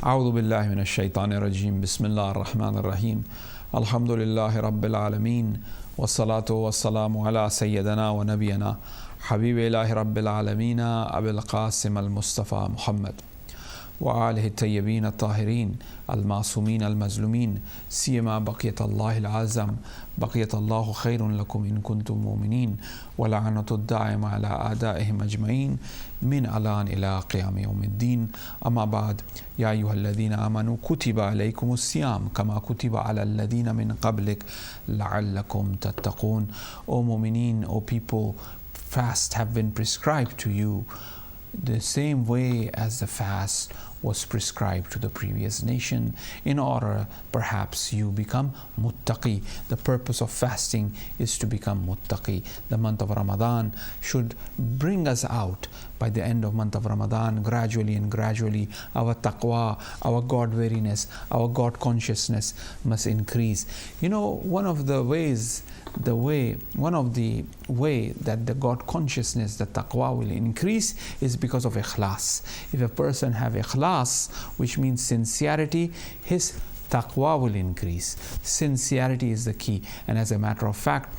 أعوذ بالله من الشيطان الرجيم بسم الله الرحمن الرحيم الحمد لله رب العالمين والصلاة والسلام على سيدنا ونبينا حبيب الله رب العالمين أبي القاسم المصطفى محمد وآله الطيبين الطاهرين المعصومين المظلومين سيما بقية الله العظم بقية الله خير لكم إن كنتم مؤمنين ولعنة الدائم على أعدائهم أجمعين من الآن إلى قيام يوم الدين أما بعد يا أيها الذين آمنوا كتب عليكم الصيام كما كتب على الذين من قبلك لعلكم تتقون. O mu'mineen, O people, fast have been prescribed to you the same way as the fast was prescribed to the previous nation, in order perhaps you become muttaqi. The purpose of fasting is to become muttaqi. The month of Ramadan should bring us out. By the end of month of Ramadan, gradually and gradually, our taqwa, our God-wariness, our God consciousness must increase. You know, one of the way that the God consciousness, the taqwa will increase is because of ikhlas. If a person have ikhlas, which means sincerity, his taqwa will increase. Sincerity is the key. And as a matter of fact,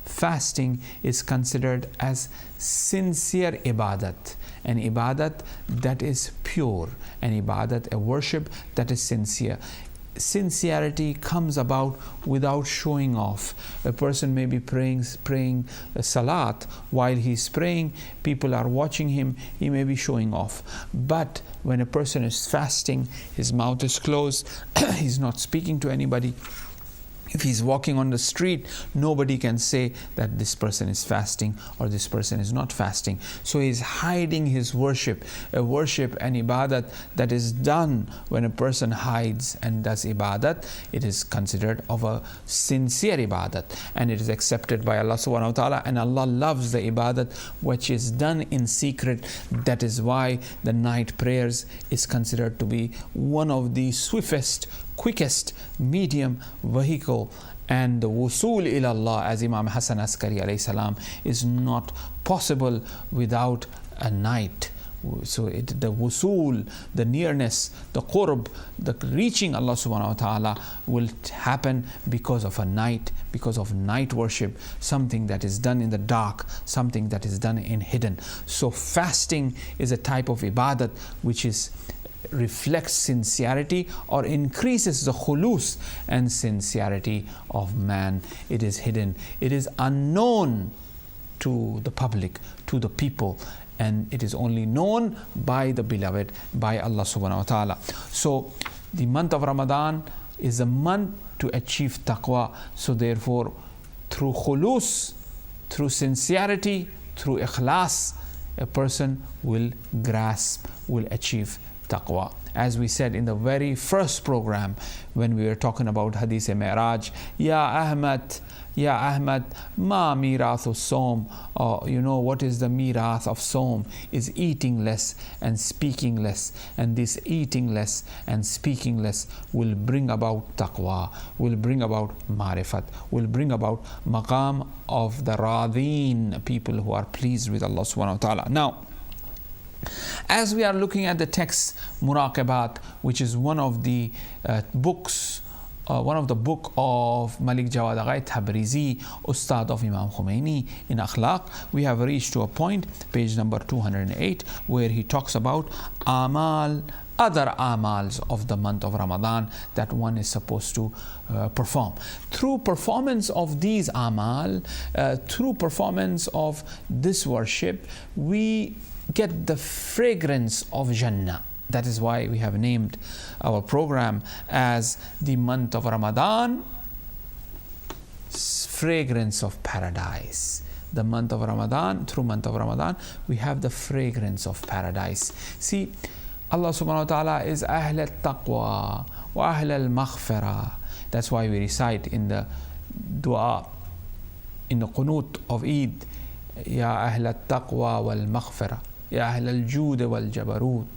fasting is considered as sincere ibadat, an ibadat that is pure, an ibadat, a worship that is sincere. Sincerity comes about without showing off. A person may be praying a salat. While he's praying, people are watching him, he may be showing off. But when a person is fasting, his mouth is closed, he's not speaking to anybody. If he's walking on the street, nobody can say that this person is fasting or this person is not fasting. So he's hiding his worship. A worship and ibadat that is done when a person hides and does ibadat, it is considered of a sincere ibadat, and it is accepted by Allah subhanahu wa ta'ala, and Allah loves the ibadat which is done in secret. That is why the night prayers is considered to be one of the swiftest, quickest medium vehicle, and the wusul ila Allah, as Imam Hassan Askari alayhi salam, is not possible without a night. So the wusul, the nearness, the qurb, the reaching Allah subhanahu wa ta'ala will happen because of a night, because of night worship, something that is done in the dark, something that is done in hidden. So fasting is a type of ibadat which reflects sincerity or increases the khulus and sincerity of man. It is hidden, it is unknown to the public, to the people, and it is only known by the beloved, by Allah subhanahu wa ta'ala. So the month of Ramadan is a month to achieve taqwa. So therefore, through khulus, through sincerity, through ikhlas, a person will grasp, will achieve taqwa. As we said in the very first program when we were talking about Hadith Mi'raj, Ya Ahmad, ma mirathu som, you know what is the mirath of som, is eating less and speaking less, and this eating less and speaking less will bring about taqwa, will bring about marifat, will bring about maqam of the radin, people who are pleased with Allah subhanahu wa ta'ala. Now, as we are looking at the text Muraqabat, which is one of the books, one of the book of Malik Jawad Aghay Tabrizi, Ustad of Imam Khomeini in Akhlaq, we have reached to a point, page number 208, where he talks about amal, other amals of the month of Ramadan that one is supposed to perform. Through performance of these amal, through performance of this worship, we get the fragrance of Jannah. That is why we have named our program as the month of Ramadan, fragrance of paradise. The month of Ramadan, through month of Ramadan, we have the fragrance of paradise. See, Allah subhanahu wa ta'ala is Ahl al-Taqwa wa Ahl al-Maghfirah. That's why we recite in the dua, in the qunut of Eid, Ya Ahl al-Taqwa wal-Maghfirah, Ya Ahl al-Jud wal-Jabarut.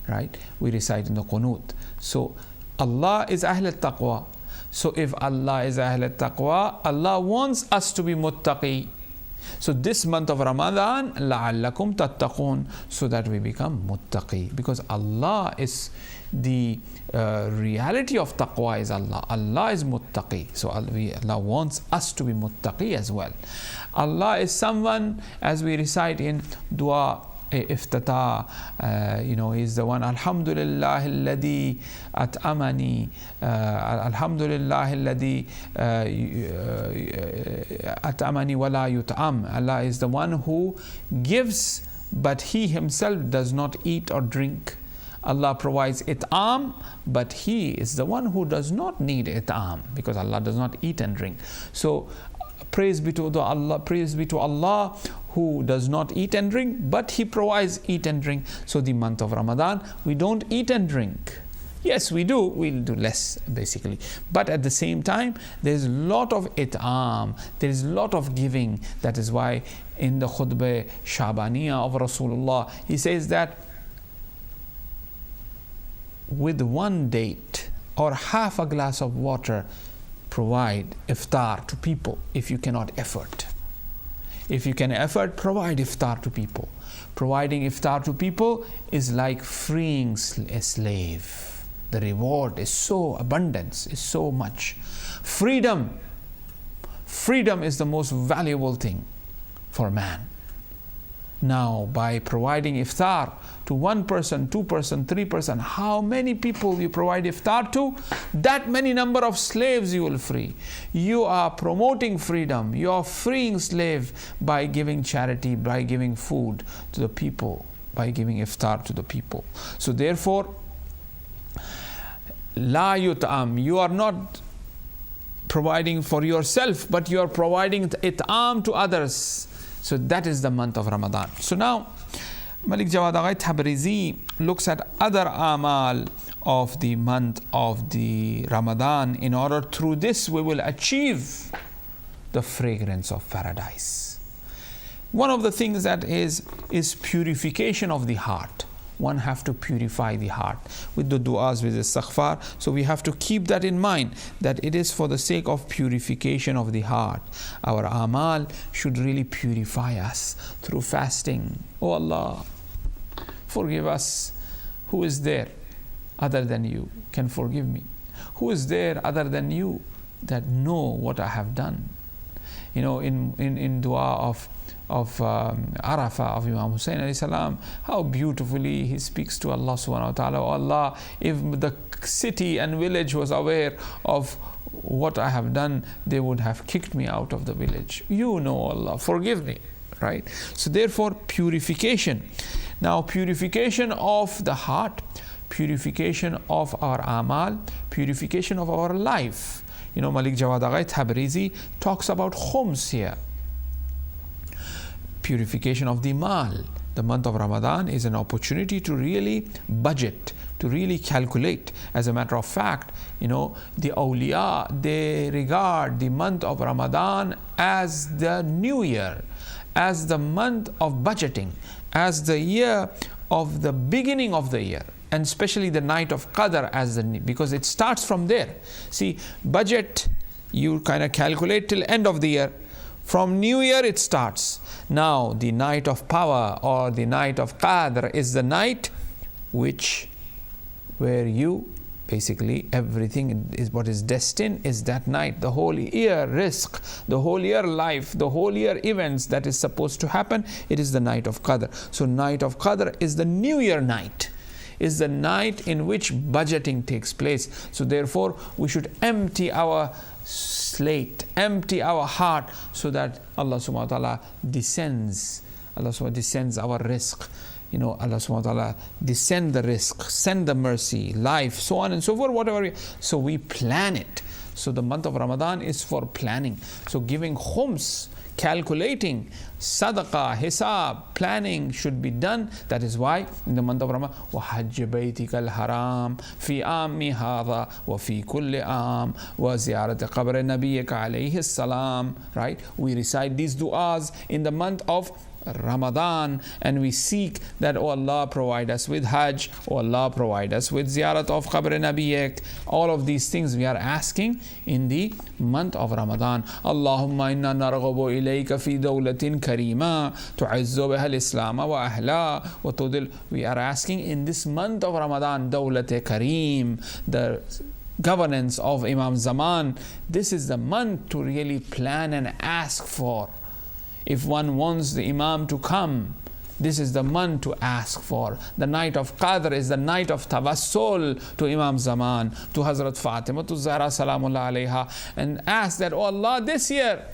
Right? We recite in the qunut. So Allah is Ahl al-Taqwa. So if Allah is Ahl al-Taqwa, Allah wants us to be muttaqi. So this month of Ramadan, لَعَلَّكُمْ تَتَّقُونَ, so that we become muttaqi. Because Allah is the reality of taqwa is Allah. Allah is muttaqi. So Allah wants us to be muttaqi as well. Allah is someone, as we recite in dua iftata, is the one, Alhamdulillah alladhi at'amani, Alhamdulillah alladhi at'amani wa la yut'am. Allah is the one who gives, but He Himself does not eat or drink. Allah provides it'am, but He is the one who does not need it'am, because Allah does not eat and drink. So praise be to Allah who does not eat and drink, but He provides eat and drink. So the month of Ramadan, we don't eat and drink. Yes, we do. We'll do less, basically. But at the same time, there's a lot of it'am. There is a lot of giving. That is why in the khutbah Shabaniya of Rasulullah, he says that with one date or half a glass of water, provide iftar to people if you cannot afford. If you can afford, provide iftar to people. Providing iftar to people is like freeing a slave. The reward is so abundant, is so much. Freedom is the most valuable thing for man. Now, by providing iftar to one person, 2 person, 3 person, how many people you provide iftar to, that many number of slaves you will free. You are promoting freedom. You are freeing slave by giving charity, by giving food to the people, by giving iftar to the people. So therefore, la yut'am, you are not providing for yourself, but you are providing it'am to others. So that is the month of Ramadan. So now, Malik Jawad Agha Tabrizi looks at other amal of the month of the Ramadan. In order through this we will achieve the fragrance of paradise. One of the things that is purification of the heart. One have to purify the heart with the du'as, with the istighfar. So we have to keep that in mind, that it is for the sake of purification of the heart. Our amal should really purify us through fasting. Oh Allah, forgive us. Who is there other than you can forgive me? Who is there other than you that know what I have done? In dua of Arafah of Imam Hussein alayhi salam, how beautifully he speaks to Allah subhanahu wa ta'ala. Oh Allah, if the city and village was aware of what I have done, they would have kicked me out of the village. You know, Allah, forgive me, right? So therefore, purification. Now, purification of the heart, purification of our amal, purification of our life. Malik Jawad Agha Tabrizi talks about khums here. Purification of the mal. The month of Ramadan is an opportunity to really budget, to really calculate. As a matter of fact, the awliya, they regard the month of Ramadan as the new year, as the month of budgeting, as the year of the beginning of the year, and especially the night of Qadr because it starts from there. See, budget, you kind of calculate till end of the year. From New Year it starts. Now the night of power or the night of Qadr is the night where you basically everything is what is destined is that night. The whole year rizq, the whole year life, the whole year events that is supposed to happen, it is the night of Qadr. So night of Qadr is the New Year night, is the night in which budgeting takes place. So therefore we should empty our slate, empty our heart, so that Allah subhanahu wa ta'ala descends. Allah subhanahu wa ta'ala descends our rizq. Allah subhanahu wa ta'ala descend the rizq, send the mercy, life, so on and so forth, whatever. So we plan it. So the month of Ramadan is for planning. So giving khums, calculating, sadaqah, hisab, planning should be done. That is why in the month of Ramadan, وَحَجِّ بَيْتِكَ الْحَرَامِ فِي عَامِّ هَذَا وَفِي كُلِّ عَامٍ وَزِيَارَةَ قَبْرِ نَبِيِّكَ عَلَيْهِ السَّلَامِ. Right? We recite these du'as in the month of Ramadan, and we seek that, oh Allah, provide us with Hajj, oh Allah, provide us with ziyarat of Qabr Nabiyek. All of these things we are asking in the month of Ramadan. Allahumma inna narghabu ilayka fi dawlatin karima tu'izzu biha al-islam wa ahla wa tudil. We are asking in this month of Ramadan, Dawlat Kareem, the governance of Imam Zaman. This is the month to really plan and ask for. If one wants the Imam to come, this is the month to ask for. The night of Qadr is the night of Tawassul to Imam Zaman, to Hazrat Fatima, to Zahra Salamullah alayha, and ask that, oh Allah, this year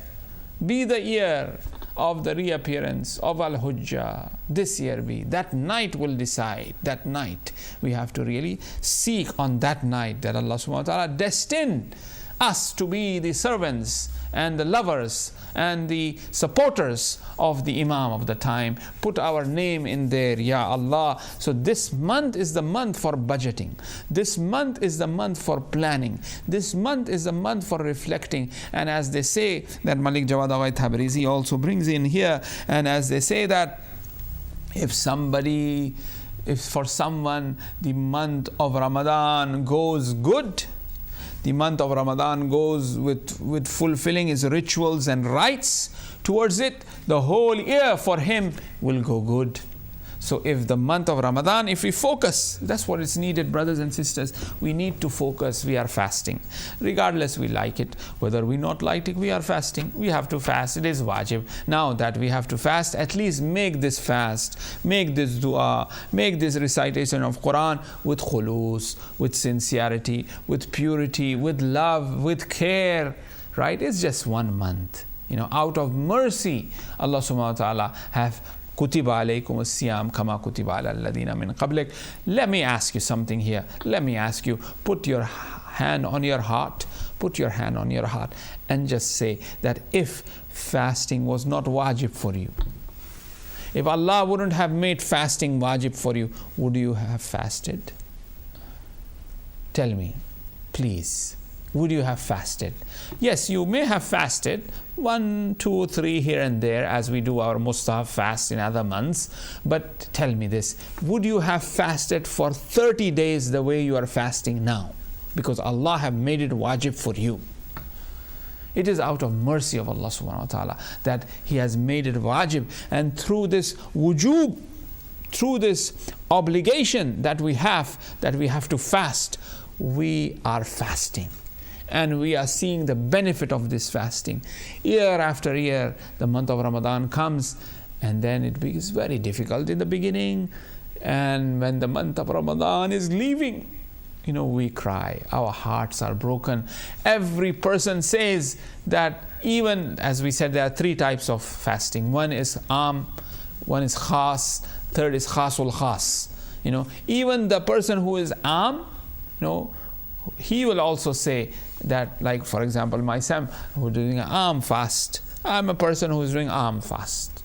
be the year of the reappearance of Al-Hujjah. This year be. That night will decide. That night. We have to really seek on that night that Allah subhanahu wa ta'ala destined us to be the servants and the lovers and the supporters of the Imam of the time. Put our name in there, Ya Allah. So this month is the month for budgeting. This month is the month for planning. This month is the month for reflecting. And as they say, that Malik Jawad Aghai Tabrizi also brings in here, and as they say that if for someone the month of Ramadan goes good, the month of Ramadan goes with fulfilling his rituals and rites towards it, the whole year for him will go good. So if the month of Ramadan, if we focus, that's what is needed, brothers and sisters. We need to focus. We are fasting. Regardless we like it, whether we not like it, we are fasting. We have to fast. It is wajib. Now that we have to fast, at least make this fast, make this dua, make this recitation of Quran with khulus, with sincerity, with purity, with love, with care. Right? It's just 1 month. Out of mercy, Allah subhanahu wa ta'ala have Kutiba alaykum as-siyam kama kutiba ala alladhina min qablik. Let me ask you something here. Let me ask you, put your hand on your heart. Put your hand on your heart and just say that if fasting was not wajib for you, if Allah wouldn't have made fasting wajib for you, would you have fasted? Tell me, please. Would you have fasted? Yes, you may have fasted 1, 2, 3 here and there as we do our mustahab fast in other months. But tell me this, would you have fasted for 30 days the way you are fasting now? Because Allah have made it wajib for you. It is out of mercy of Allah subhanahu wa ta'ala that He has made it wajib. And through this wujub, through this obligation that we have to fast, we are fasting. And we are seeing the benefit of this fasting. Year after year, the month of Ramadan comes, and then it becomes very difficult in the beginning. And when the month of Ramadan is leaving, we cry. Our hearts are broken. Every person says that, even as we said, there are 3 types of fasting. One is one is khas, third is khasul khas. Even the person who is he will also say that, like for example, myself, who is doing an fast. I'm a person who is doing fast.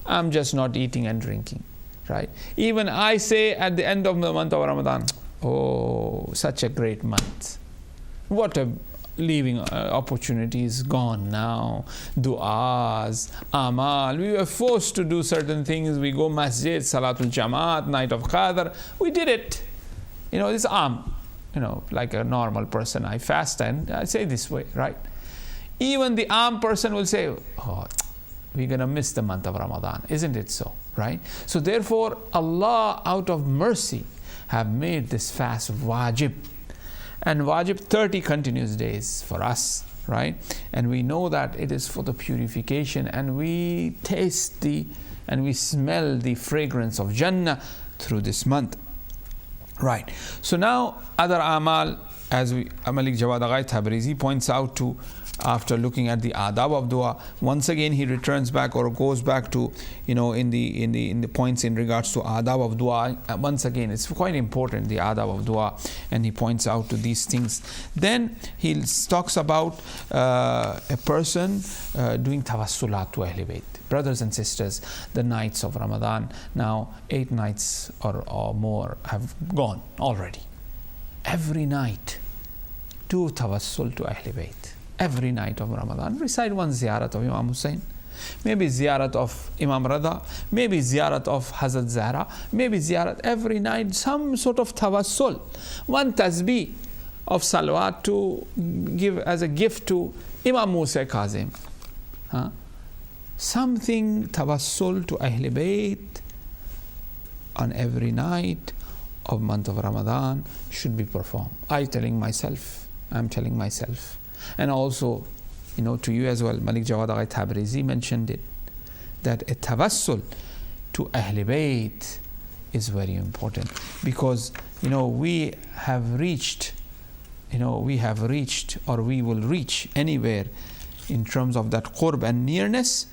I'm just not eating and drinking, right? Even I say at the end of the month of Ramadan, oh, such a great month. What a leaving opportunity is gone now. Du'as, amal. We were forced to do certain things. We go masjid, Salatul Jamaat, night of Qadr. We did it. This like a normal person, I fast and I say this way, right? Even the person will say, oh, we're going to miss the month of Ramadan. Isn't it so, right? So therefore, Allah, out of mercy, have made this fast wajib. And wajib 30 continuous days for us, right? And we know that it is for the purification, and we taste and we smell the fragrance of Jannah through this month. Right. So now other amal, as Malik Jawad Aghai Tabrizi points out to, after looking at the adab of dua, once again he returns back or goes back to, in the points in regards to adab of dua. Once again, it's quite important, the adab of dua, and he points out to these things. Then he talks about a person doing tawassulat to Ahl Bayt. Brothers and sisters, the nights of Ramadan, now 8 nights or more have gone already. Every night, do tawassul to Ahl Bayt. Every night of Ramadan, recite one ziyarat of Imam Hussain. Maybe ziyarat of Imam Rada, maybe ziyarat of Hazrat Zahra, maybe ziyarat every night, some sort of tawassul. One tasbih of salawat to give as a gift to Imam Musa Kazim. Something tawassul to Ahl Bayt on every night of month of Ramadan should be performed. I'm telling myself. And also, to you as well, Malik Jawad Agha Tabrizi mentioned it, that a tawassul to Ahl Bayt is very important, because we have reached or we will reach anywhere in terms of that qurb and nearness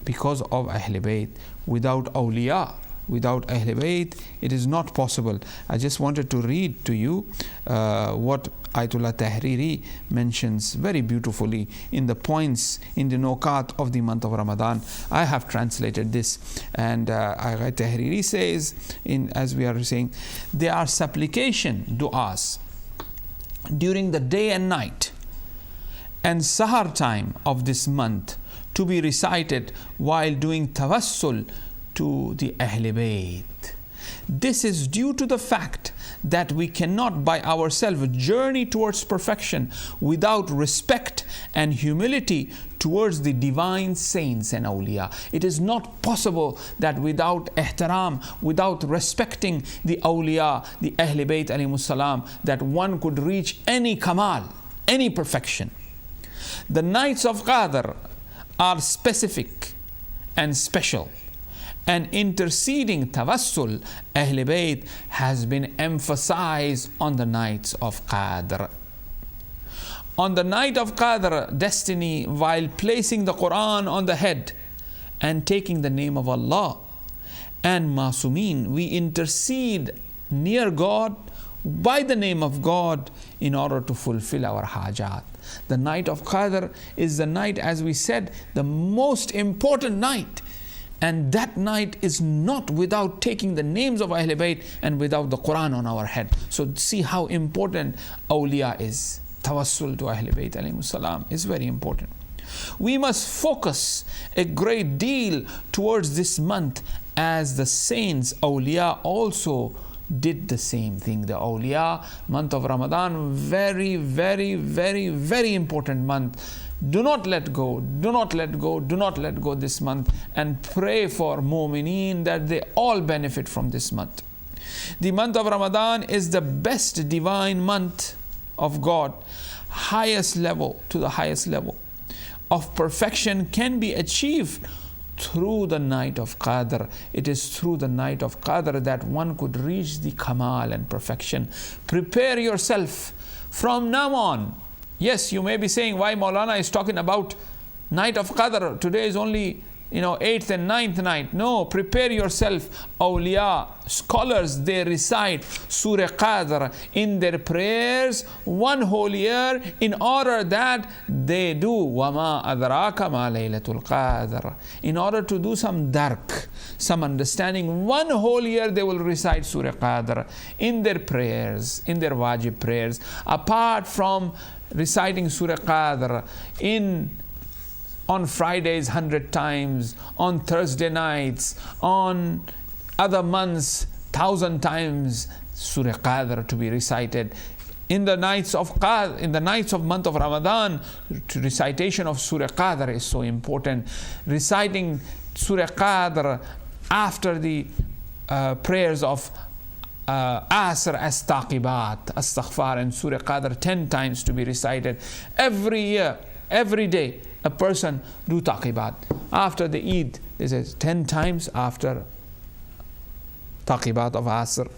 because of Ahl Bayt. Without awliya, without Ahl Bayt, it is not possible. I just wanted to read to you what Ayatollah Tahriri mentions very beautifully in the points, in the nokat of the month of Ramadan. I have translated this, and Ayatollah Tahriri says, as we are saying, there are supplication du'as during the day and night and sahar time of this month to be recited while doing tawassul to the Ahl Bayt. This is due to the fact that we cannot by ourselves journey towards perfection without respect and humility towards the divine saints and awliya. It is not possible that without ihtiram, without respecting the awliya, the Ahl Bayt alayhimus salam, that one could reach any kamal, any perfection. The nights of Qadr are specific and special, and interceding tawassul Ahl Bayt has been emphasized on the nights of Qadr. On the night of Qadr destiny, while placing the Quran on the head and taking the name of Allah and Masumeen, we intercede near God by the name of God in order to fulfill our hajat. The night of Qadr is the night, as we said, the most important night. And that night is not without taking the names of Ahl Bayt and without the Quran on our head. So see how important awliya is. Tawassul to Ahl Bayt alayhimus salam is very important. We must focus a great deal towards this month, as the saints, awliya, also did the same thing. The awliya, month of Ramadan, very, very, very, very important month. Do not let go this month, and pray for mu'mineen that they all benefit from this month. The month of Ramadan is the best divine month of God. To the highest level of perfection can be achieved through the night of Qadr. It is through the night of Qadr that one could reach the kamal and perfection. Prepare yourself from now on. Yes, you may be saying, why Maulana is talking about night of Qadr? Today is only 8th and 9th night. No, prepare yourself. Awliya, scholars, they recite Surah Qadr in their prayers one whole year in order that they do وَمَا أَدْرَاكَ مَا لَيْلَةُ الْقَادْرِ, in order to do some dark, some understanding. One whole year they will recite Surah Qadr in their prayers, in their wajib prayers. Apart from reciting Surah Qadr on Fridays 100 times, on Thursday nights, on other months 1,000 times, Surah Qadr to be recited. In the nights of month of Ramadan, recitation of Surah Qadr is so important. Reciting Surah Qadr after the prayers of Asr as taqibat, astaghfar, and Surah Qadr 10 times to be recited. Every year, every day, a person do taqibat. After the Eid, this is 10 times after taqibat of Asr.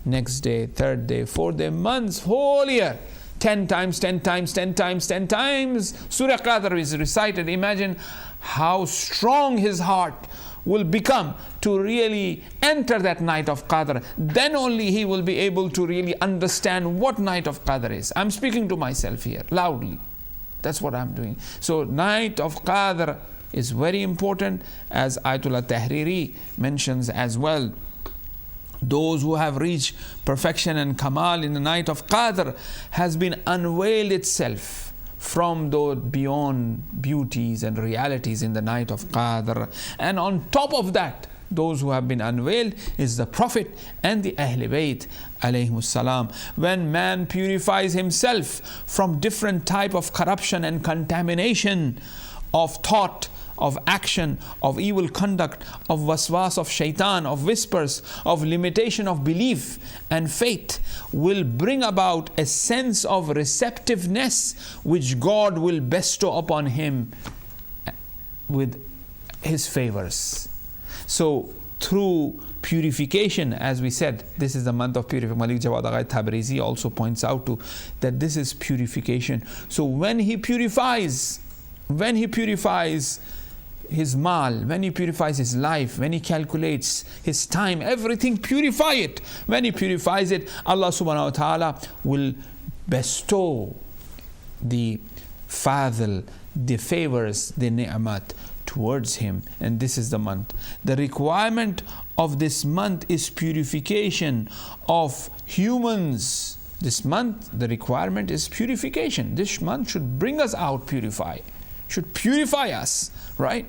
Next day, third day, fourth day, months, whole year, 10 times, 10 times, 10 times, 10 times. Surah Qadr is recited. Imagine how strong his heart will become to really enter that night of Qadr. Then only he will be able to really understand what night of Qadr is. I'm speaking to myself here loudly. That's what I'm doing. So night of Qadr is very important, as Ayatollah Tahriri mentions as well. Those who have reached perfection and kamal in the night of Qadr has been unveiled itself from those beyond beauties and realities in the night of Qadr. And on top of that, those who have been unveiled is the Prophet and the Ahl Bayt alayhimus salam. When man purifies himself from different type of corruption and contamination of thought, of action, of evil conduct, of waswas of shaitan, of whispers, of limitation of belief and faith, will bring about a sense of receptiveness which God will bestow upon him with his favors. So through purification, as we said, this is the month of purification. Malik Jawad Agha Tabrizi also points out to that this is purification. So when he purifies his mal, when he purifies his life, when he calculates his time, everything, purify it. When he purifies it, Allah subhanahu wa ta'ala will bestow the fadl, the favors, the ni'mat towards him. And this is the month. The requirement of this month is purification of humans. This month, the requirement is purification. This month should bring us out, should purify us, right?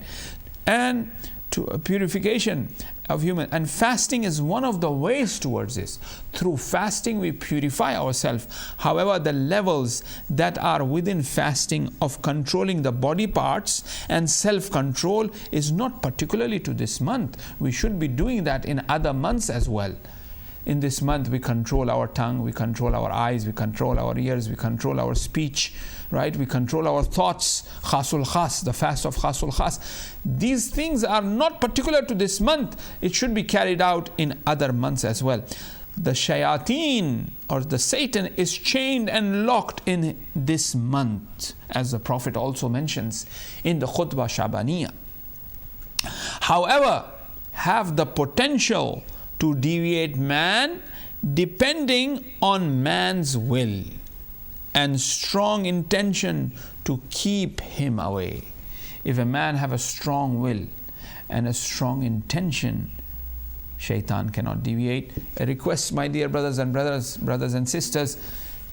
And to a purification of human. And fasting is one of the ways towards this. Through fasting we purify ourselves. However, the levels that are within fasting of controlling the body parts and self-control is not particularly to this month. We should be doing that in other months as well. In this month we control our tongue, we control our eyes, we control our ears, we control our speech, right? We control our thoughts. Khasul Khas, the fast of Khasul Khas. These things are not particular to this month. It should be carried out in other months as well. The shayateen or the Satan is chained and locked in this month, as the Prophet also mentions in the Khutbah Shabaniyah. However, have the potential to deviate man depending on man's will and strong intention to keep him away. If a man have a strong will and a strong intention, shaitan cannot deviate. A request, my dear brothers and sisters,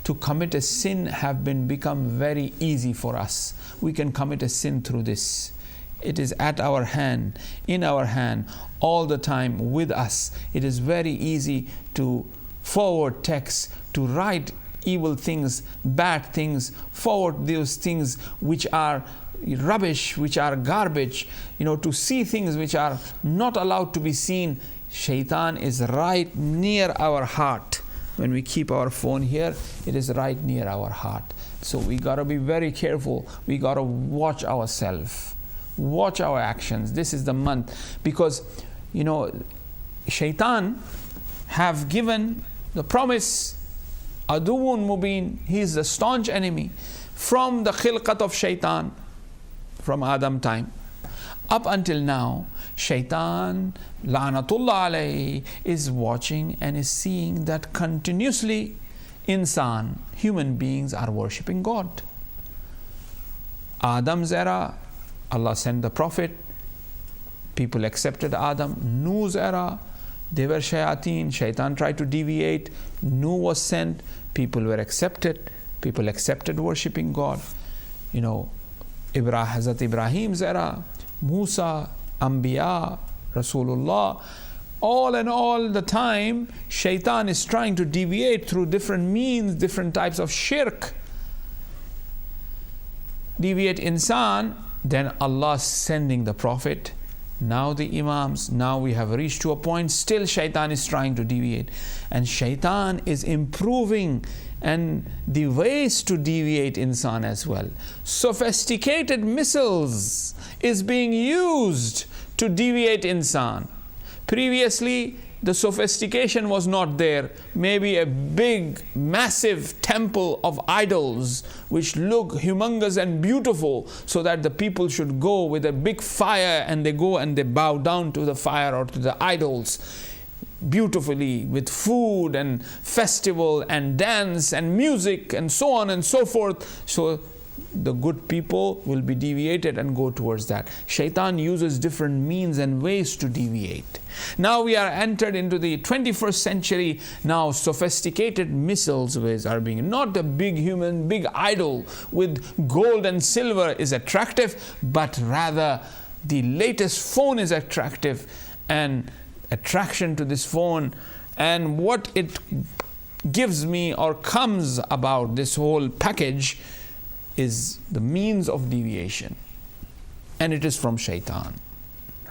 to commit a sin have become very easy for us. We can commit a sin through this. It is at our hand, in our hand, all the time with us. It is very easy to forward text, to write evil things, bad things, forward those things which are rubbish, which are garbage, to see things which are not allowed to be seen. Shaitan is right near our heart. When we keep our phone here, it is right near our heart. So we got to be very careful. We got to watch ourselves. Watch our actions. This is the month, because shaitan have given the promise, aduwwun mubin, he is the staunch enemy from the khilqat of shaitan, from Adam time up until now. Shaitan, la'natullah alayhi, is watching and is seeing that continuously human beings are worshipping God. Adam's era, Allah sent the Prophet, people accepted Adam. Nuh's era, they were shayateen, shaitan tried to deviate. Nuh was sent, people were accepted, people accepted worshipping God. Hazrat Ibrahim's era, Musa, Anbiya, Rasulullah, all in all the time, shaitan is trying to deviate through different means, different types of shirk. Deviate insan. Then Allah sending the Prophet, now the Imams, now we have reached to a point, still shaitan is trying to deviate. And shaitan is improving and the ways to deviate insan as well. Sophisticated missiles is being used to deviate insan. Previously, the sophistication was not there. Maybe a big, massive temple of idols which look humongous and beautiful, so that the people should go with a big fire and they go and they bow down to the fire or to the idols beautifully, with food and festival and dance and music and so on and so forth. So the good people will be deviated and go towards that. Shaitan uses different means and ways to deviate. Now we are entered into the 21st century. Now sophisticated missiles ways are being, not a big human, big idol with gold and silver is attractive, but rather the latest phone is attractive, and attraction to this phone and what it gives me or comes about this whole package is the means of deviation, and it is from shaitan,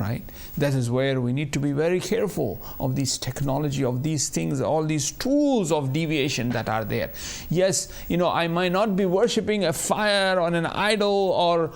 right? That is where we need to be very careful of this technology, of these things, all these tools of deviation that are there. Yes, I might not be worshipping a fire on an idol, or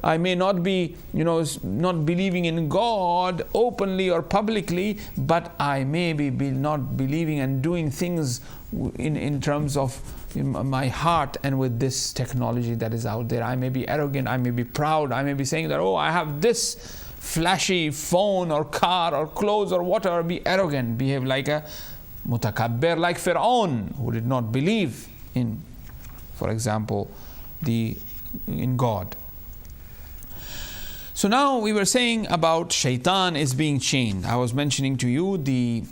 I may not be not believing in God openly or publicly, but I may be not believing and doing things in terms of my heart and with this technology that is out there. I may be arrogant, I may be proud, I may be saying that, I have this flashy phone or car or clothes or whatever, be arrogant, behave like a mutakabbir, like Fir'aun, who did not believe in, for example, in God. So now we were saying about shaitan is being chained. I was mentioning to you the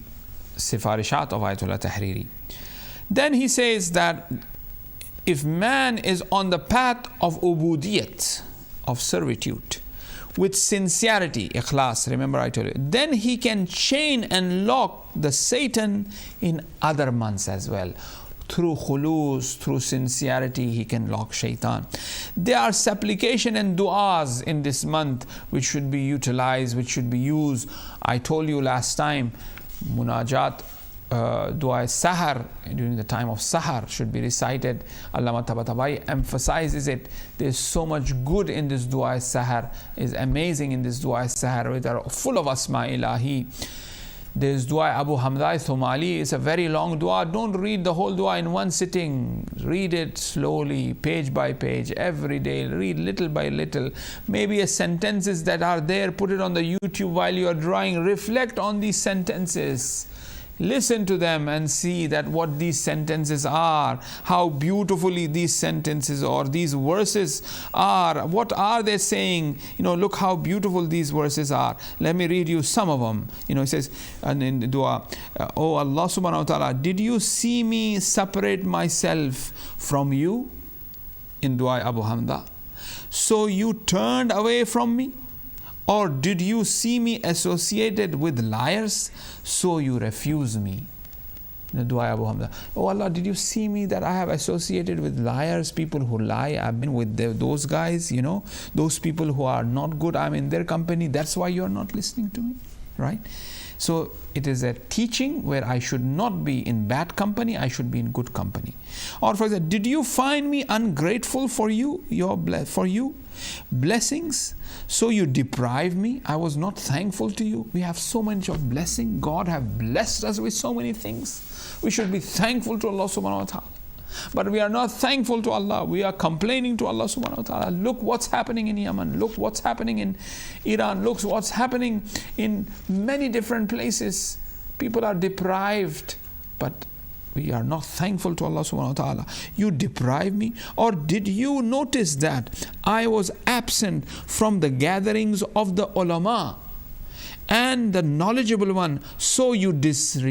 sifarishat of Ayatollah Tahriri. Then he says that if man is on the path of ubudiyat, of servitude, with sincerity, ikhlas, remember I told you, then he can chain and lock the Satan in other months as well. Through khulus, through sincerity, he can lock shaitan. There are supplication and du'as in this month which should be utilized, which should be used. I told you last time, munajat, dua sahar, during the time of sahar, should be recited. Allama Tabatabai emphasizes it. There's so much good in this dua sahar, is amazing in this dua sahar, which are full of asma ilahi. There's dua Abu Hamza Thumali. It's a very long dua. Don't read the whole dua in one sitting. Read it slowly, page by page, every day. Read little by little. Maybe a sentences that are there, put it on the YouTube while you are drawing. Reflect on these sentences. Listen to them and see that what these sentences are, how beautifully these sentences or these verses are. What are they saying? Look how beautiful these verses are. Let me read you some of them. It says in the dua, Oh Allah subhanahu wa ta'ala, did you see me separate myself from you? In dua Abu Hamza. So you turned away from me? Or did you see me associated with liars, so you refuse me? The dua Abu Hamza. Oh Allah, did you see me that I have associated with liars, people who lie? I've been with those guys, those people who are not good. I'm in their company. That's why you're not listening to me, right? So it is a teaching where I should not be in bad company, I should be in good company. Or for example, did you find me ungrateful for you, blessings, so you deprive me? I was not thankful to you. We have so much of blessing. God have blessed us with so many things. We should be thankful to Allah subhanahu wa ta'ala. But we are not thankful to Allah. We are complaining to Allah subhanahu wa ta'ala. Look what's happening in Yemen. Look what's happening in Iran. Look what's happening in many different places. People are deprived, but we are not thankful to Allah subhanahu wa ta'ala. You deprive me? Or did you notice that I was absent from the gatherings of the ulama and the knowledgeable one, so you disgraced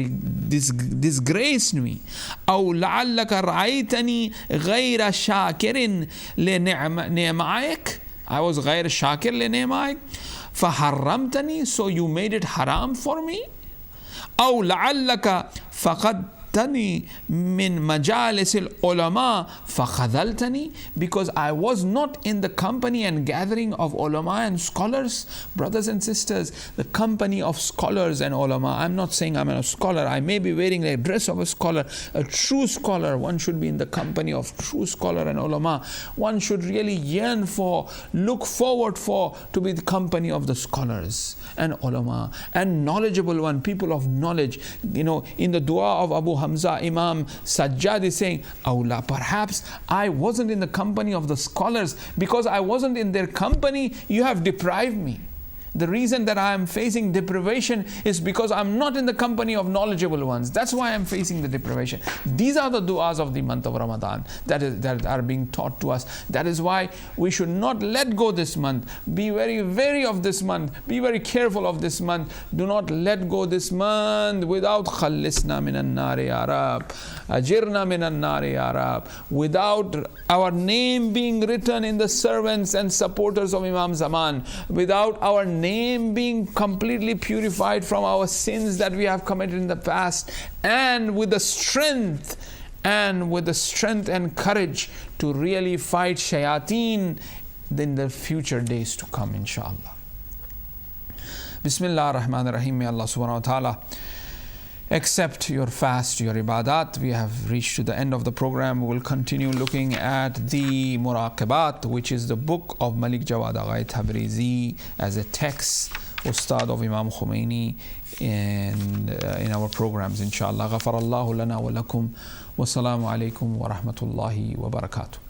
me? أو لعلك رأيتني غير شاكر لنعمائك. I was غير شاكر لنعمائك فحرمتني, so you made it haram for me. أو لعلك فقدتني من مجالس العلماء فخذلتني, because I was not in the company and gathering of ulama and scholars. Brothers and sisters, the company of scholars and ulama. I'm not saying I'm a scholar. I may be wearing the dress of a scholar. A true scholar, one should be in the company of true scholar and ulama. One should really yearn for, look forward for, to be the company of the scholars and ulama and knowledgeable one, people of knowledge. In the dua of Abu Hamza, Imam Sajjad is saying, Awla, perhaps I wasn't in the company of the scholars. Because I wasn't in their company, you have deprived me. The reason that I am facing deprivation is because I'm not in the company of knowledgeable ones. That's why I'm facing the deprivation. These are the du'as of the month of Ramadan that are being taught to us. That is why we should not let go this month. Be very wary of this month. Be very careful of this month. Do not let go this month without khallisna minan nari ya Rab, ajirna minan nari ya Rab, without our name being written in the servants and supporters of Imam Zaman, without our name being completely purified from our sins that we have committed in the past, and with the strength and courage to really fight shayateen in the future days to come, inshallah. Bismillah ar-Rahman ar-Rahim. May Allah subhanahu wa ta'ala accept your fast, your ibadat. We have reached to the end of the program. We will continue looking at the Muraqabat, which is the book of Malik Jawad Aghai Tabrizi as a text, Ustad of Imam Khomeini, and in our programs, inshallah. Ghafarallahu lana wa lakum. Wassalamu alaikum wa rahmatullahi wa barakatuh.